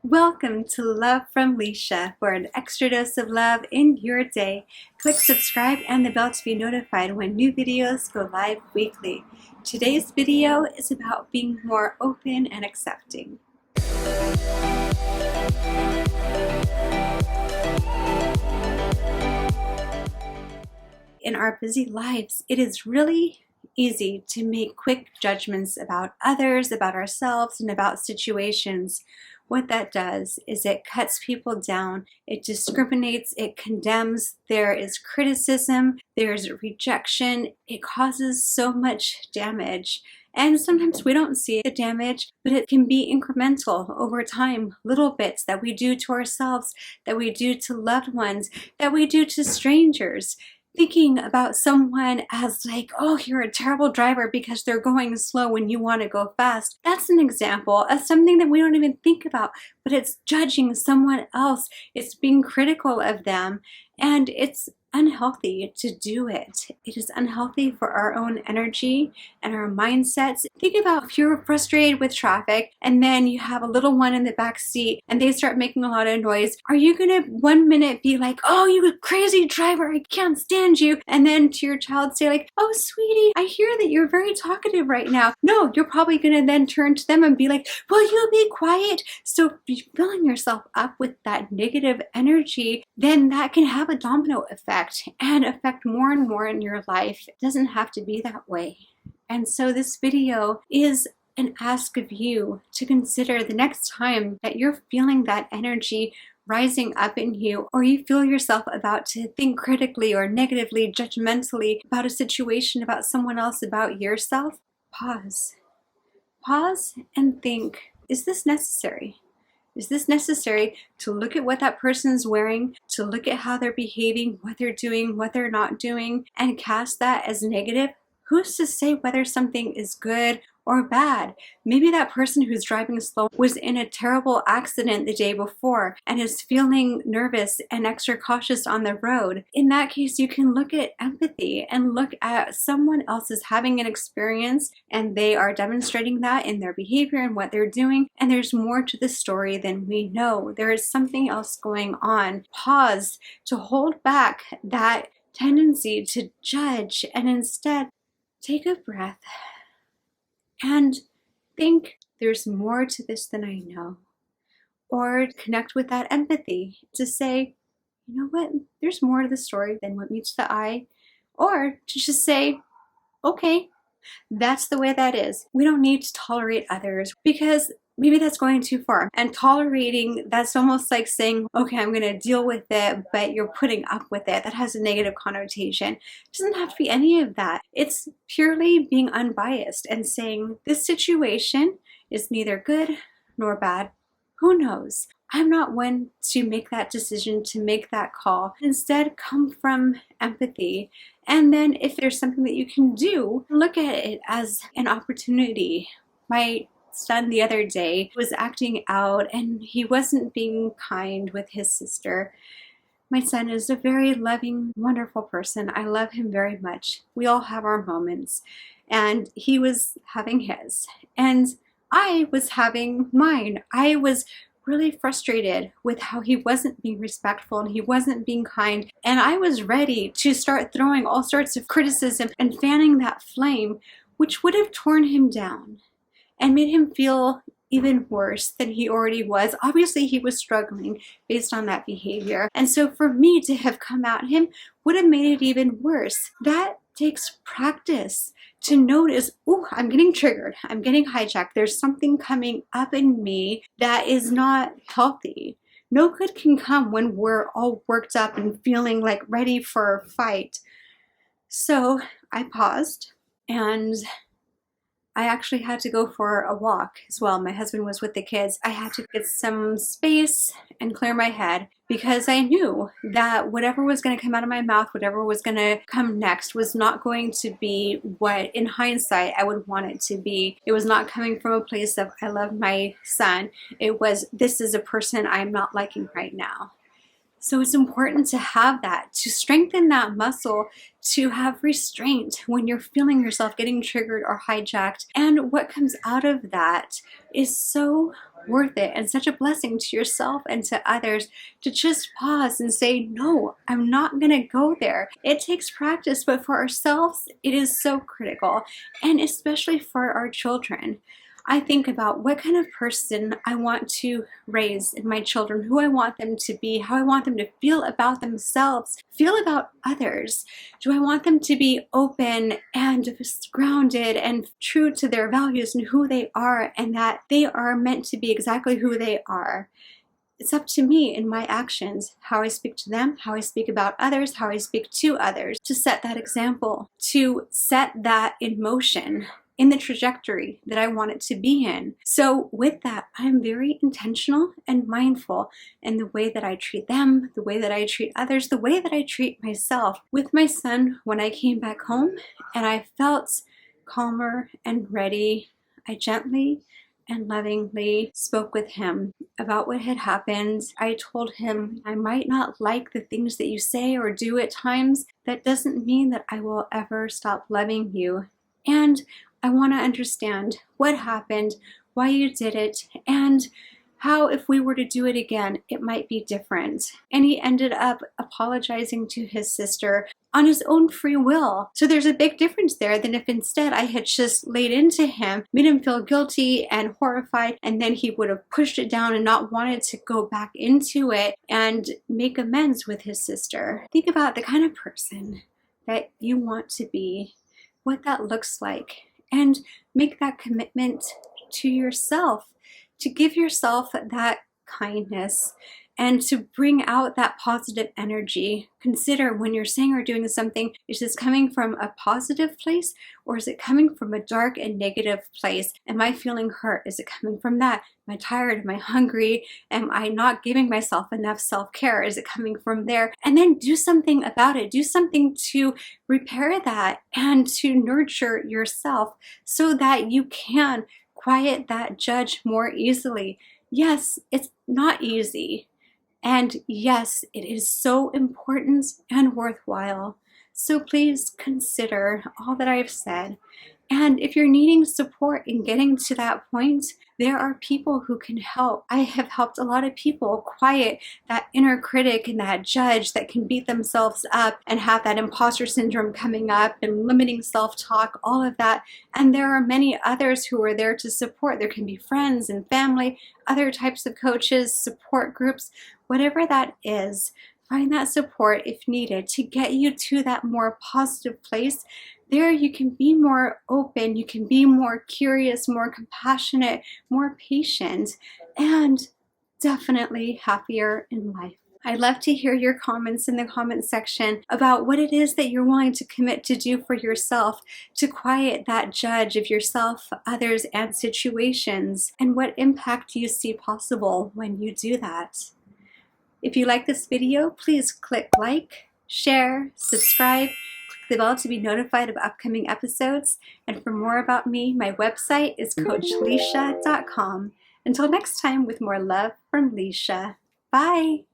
Welcome to Love from Lisha. For an extra dose of love in your day, click subscribe and the bell to be notified when new videos go live weekly. Today's video is about being more open and accepting. In our busy lives, it is really easy to make quick judgments about others, about ourselves, and about situations. What that does is it cuts people down, it discriminates, it condemns, there is criticism, there's rejection, it causes so much damage. And sometimes we don't see the damage, but it can be incremental over time, little bits that we do to ourselves, that we do to loved ones, that we do to strangers. Thinking about someone as like, oh, you're a terrible driver because they're going slow when you want to go fast. That's an example of something that we don't even think about, but it's judging someone else. It's being critical of them, and it's unhealthy to do it. It is unhealthy for our own energy and our mindsets. Think about if you're frustrated with traffic and then you have a little one in the back seat and they start making a lot of noise. Are you gonna 1 minute be like, oh, you crazy driver, I can't stand you, and then to your child say like, oh sweetie, I hear that you're very talkative right now? No, you're probably gonna then turn to them and be like, will you be quiet? So filling yourself up with that negative energy, then that can have a domino effect and affect more and more in your life. It doesn't have to be that way. And so this video is an ask of you to consider the next time that you're feeling that energy rising up in you, or you feel yourself about to think critically or negatively, judgmentally about a situation, about someone else, about yourself. Pause. Pause and think, is this necessary? Is this necessary to look at what that person's wearing, to look at how they're behaving, what they're doing, what they're not doing, and cast that as negative? Who's to say whether something is good or bad? Maybe that person who's driving slow was in a terrible accident the day before and is feeling nervous and extra cautious on the road. In that case, you can look at empathy and look at someone else is having an experience and they are demonstrating that in their behavior and what they're doing. And there's more to the story than we know. There is something else going on. Pause to hold back that tendency to judge and instead take a breath and think there's more to this than I know. Or connect with that empathy to say, you know what, there's more to the story than what meets the eye. Or to just say, okay, that's the way that is. We don't need to tolerate others because maybe that's going too far. And tolerating, that's almost like saying, okay, I'm going to deal with it, but you're putting up with it. That has a negative connotation. It doesn't have to be any of that. It's purely being unbiased and saying this situation is neither good nor bad. Who knows? I'm not one to make that decision, to make that call. Instead, come from empathy. And then if there's something that you can do, look at it as an opportunity. My son the other day was acting out and he wasn't being kind with his sister. My son is a very loving, wonderful person. I love him very much. We all have our moments. And he was having his. And I was having mine. I was really frustrated with how he wasn't being respectful and he wasn't being kind. And I was ready to start throwing all sorts of criticism and fanning that flame, which would have torn him down and made him feel even worse than he already was. Obviously, he was struggling based on that behavior. And so for me to have come at him would have made it even worse. That takes practice to notice, oh, I'm getting triggered. I'm getting hijacked. There's something coming up in me that is not healthy. No good can come when we're all worked up and feeling like ready for a fight. So I paused and I actually had to go for a walk as well. My husband was with the kids. I had to get some space and clear my head because I knew that whatever was going to come out of my mouth, whatever was going to come next was not going to be what, in hindsight, I would want it to be. It was not coming from a place of, I love my son. It was, this is a person I'm not liking right now. So it's important to have that, to strengthen that muscle, to have restraint when you're feeling yourself getting triggered or hijacked. And what comes out of that is so worth it and such a blessing to yourself and to others, to just pause and say, no, I'm not going to go there. It takes practice, but for ourselves, it is so critical, and especially for our children. I think about what kind of person I want to raise in my children, who I want them to be, how I want them to feel about themselves, feel about others. Do I want them to be open and grounded and true to their values and who they are, and that they are meant to be exactly who they are? It's up to me in my actions, how I speak to them, how I speak about others, how I speak to others, to set that example, to set that in motion, in the trajectory that I want it to be in. So with that, I'm very intentional and mindful in the way that I treat them, the way that I treat others, the way that I treat myself. With my son, when I came back home and I felt calmer and ready, I gently and lovingly spoke with him about what had happened. I told him, I might not like the things that you say or do at times. That doesn't mean that I will ever stop loving you. And I want to understand what happened, why you did it, and how, if we were to do it again, it might be different. And he ended up apologizing to his sister on his own free will. So there's a big difference there than if instead I had just laid into him, made him feel guilty and horrified, and then he would have pushed it down and not wanted to go back into it and make amends with his sister. Think about the kind of person that you want to be, what that looks like, and make that commitment to yourself, to give yourself that kindness and to bring out that positive energy. Consider when you're saying or doing something, is this coming from a positive place, or is it coming from a dark and negative place? Am I feeling hurt? Is it coming from that? Am I tired? Am I hungry? Am I not giving myself enough self-care? Is it coming from there? And then do something about it. Do something to repair that and to nurture yourself so that you can quiet that judge more easily. Yes, it's not easy. And yes, it is so important and worthwhile. So please consider all that I've said. And if you're needing support in getting to that point, there are people who can help. I have helped a lot of people quiet that inner critic and that judge that can beat themselves up and have that imposter syndrome coming up and limiting self-talk, all of that. And there are many others who are there to support. There can be friends and family, other types of coaches, support groups, whatever that is. Find that support if needed to get you to that more positive place. There you can be more open, you can be more curious, more compassionate, more patient, and definitely happier in life. I'd love to hear your comments in the comment section about what it is that you're willing to commit to do for yourself to quiet that judge of yourself, others, and situations, and what impact you see possible when you do that. If you like this video, please click like, share, subscribe, click the bell to be notified of upcoming episodes. And for more about me, my website is coachlisha.com. Until next time, with more love from Lisha. Bye.